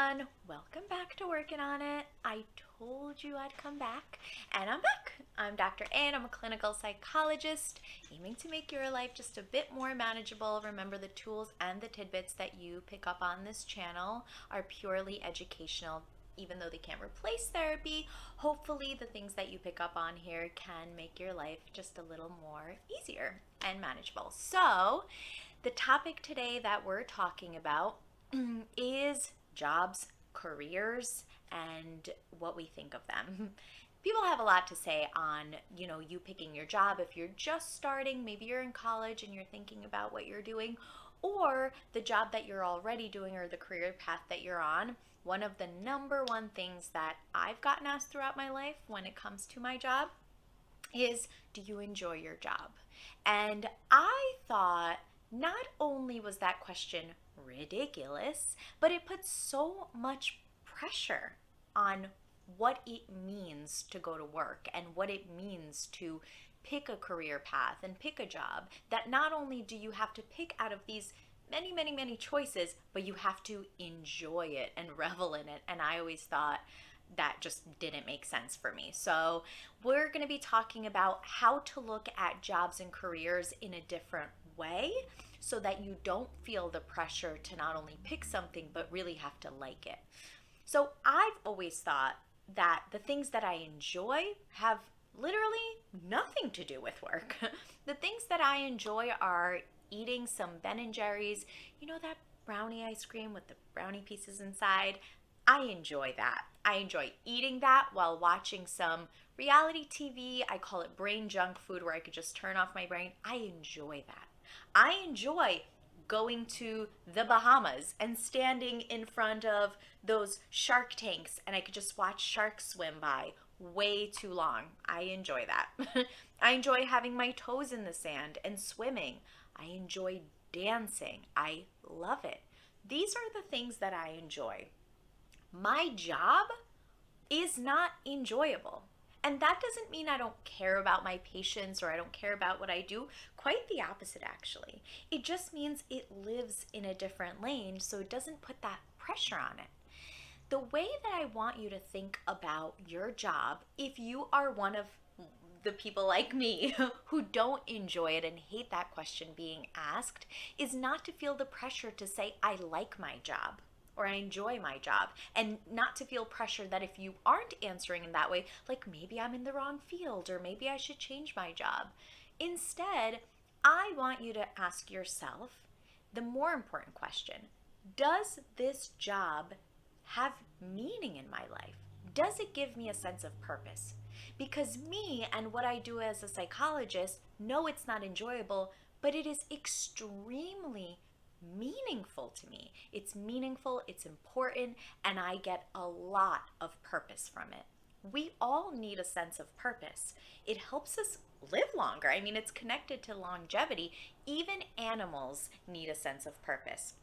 everyone, welcome back to Working on It. I told you I'd come back, and I'm back. I'm Dr. A, and I'm a clinical psychologist aiming to make your life just a bit more manageable. Remember, the tools and the tidbits that you pick up on this channel are purely educational. Even though they can't replace therapy, hopefully the things that you pick up on here can make your life just a little more easier and manageable. So the topic today that we're talking about is jobs, careers, and what we think of them. People have a lot to say on, you picking your job. If you're just starting, maybe you're in college and you're thinking about what you're doing, or the job that you're already doing or the career path that you're on. One of the number one things that I've gotten asked throughout my life when it comes to my job is, do you enjoy your job? And I thought not only was that question ridiculous, but it puts so much pressure on what it means to go to work and what it means to pick a career path and pick a job, that not only do you have to pick out of these many choices, but you have to enjoy it and revel in it. And I always thought that just didn't make sense for me. So we're going to be talking about how to look at jobs and careers in a different way so that you don't feel the pressure to not only pick something but really have to like it. So I've always thought that the things that I enjoy have literally nothing to do with work. The things that I enjoy are eating some Ben and Jerry's, that brownie ice cream with the brownie pieces inside. I enjoy that. I enjoy eating that while watching some reality TV. I call it brain junk food, where I could just turn off my brain. I enjoy that. I enjoy going to the Bahamas and standing in front of those shark tanks, and I could just watch sharks swim by way too long. I enjoy that. I enjoy having my toes in the sand and swimming. I enjoy dancing. I love it. These are the things that I enjoy. My job is not enjoyable. And that doesn't mean I don't care about my patients or I don't care about what I do. Quite the opposite, actually. It just means it lives in a different lane, so it doesn't put that pressure on it. The way that I want you to think about your job, if you are one of the people like me who don't enjoy it and hate that question being asked, is not to feel the pressure to say, I like my job, or I enjoy my job, and not to feel pressure that if you aren't answering in that way, like maybe I'm in the wrong field or maybe I should change my job. Instead, I want you to ask yourself the more important question: does this job have meaning in my life? Does it give me a sense of purpose? Because me and what I do as a psychologist know it's not enjoyable, but it is extremely meaningful to me. It's meaningful, it's important, and I get a lot of purpose from it. We all need a sense of purpose. It helps us live longer. I mean, it's connected to longevity. Even animals need a sense of purpose.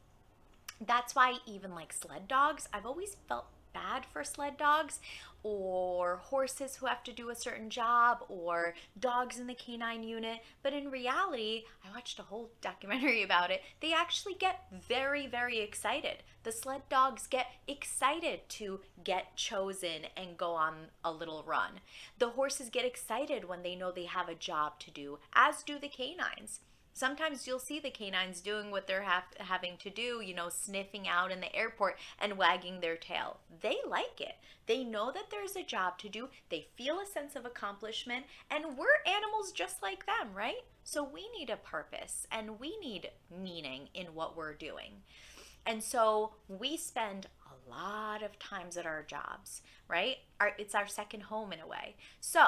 That's why even like sled dogs, I've always felt bad for sled dogs, or horses who have to do a certain job, or dogs in the canine unit. But in reality, I watched a whole documentary about it. They actually get very excited. The sled dogs get excited to get chosen and go on a little run. The horses get excited when they know they have a job to do, as do the canines. Sometimes you'll see the canines doing what they're having to do, sniffing out in the airport and wagging their tail. They like it. They know that there's a job to do. They feel a sense of accomplishment, and we're animals just like them, right? So we need a purpose and we need meaning in what we're doing. And so we spend a lot of times at our jobs, right? It's our second home in a way. So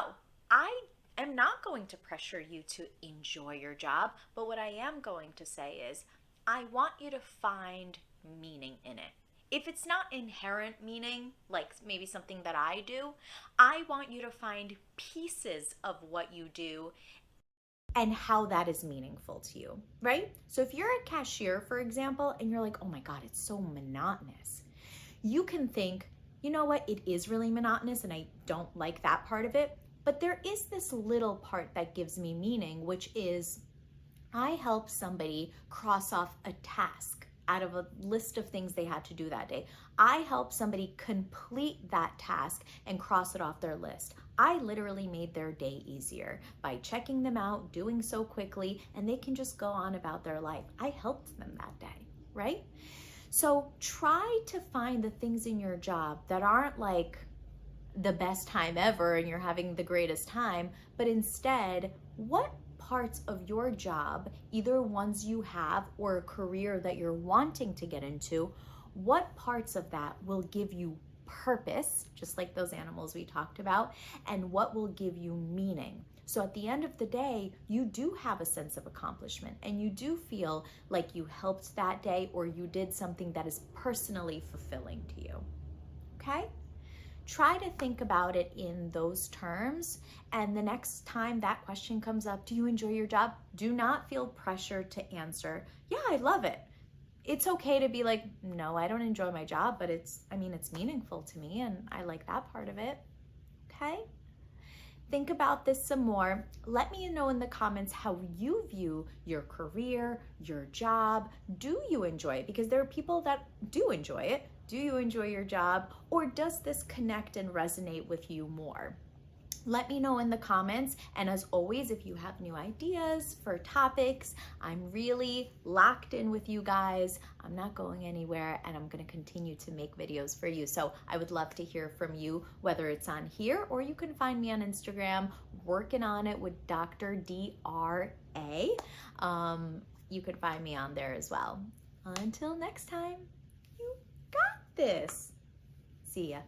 I'm not going to pressure you to enjoy your job, but what I am going to say is I want you to find meaning in it. If it's not inherent meaning, like maybe something that I do, I want you to find pieces of what you do and how that is meaningful to you, right? So if you're a cashier, for example, and you're like, oh my God, it's so monotonous, you can think, you know what, it is really monotonous and I don't like that part of it. But there is this little part that gives me meaning, which is I help somebody cross off a task out of a list of things they had to do that day. I help somebody complete that task and cross it off their list. I literally made their day easier by checking them out, doing so quickly, and they can just go on about their life. I helped them that day, right? So try to find the things in your job that aren't like the best time ever and you're having the greatest time, but instead, what parts of your job, either ones you have or a career that you're wanting to get into, what parts of that will give you purpose, just like those animals we talked about, and what will give you meaning? So at the end of the day, you do have a sense of accomplishment and you do feel like you helped that day or you did something that is personally fulfilling to you, okay? Try to think about it in those terms, and the next time that question comes up, do you enjoy your job? Do not feel pressure to answer, yeah, I love it. It's okay to be like, no, I don't enjoy my job, but it's meaningful to me and I like that part of it, okay? Think about this some more. Let me know in the comments how you view your career, your job. Do you enjoy it? Because there are people that do enjoy it. Do you enjoy your job? Or does this connect and resonate with you more? Let me know in the comments. And as always, if you have new ideas for topics, I'm really locked in with you guys. I'm not going anywhere and I'm going to continue to make videos for you. So I would love to hear from you, whether it's on here or you can find me on Instagram, working on it with Dr. DRA. You can find me on there as well. Until next time, you got this. See ya.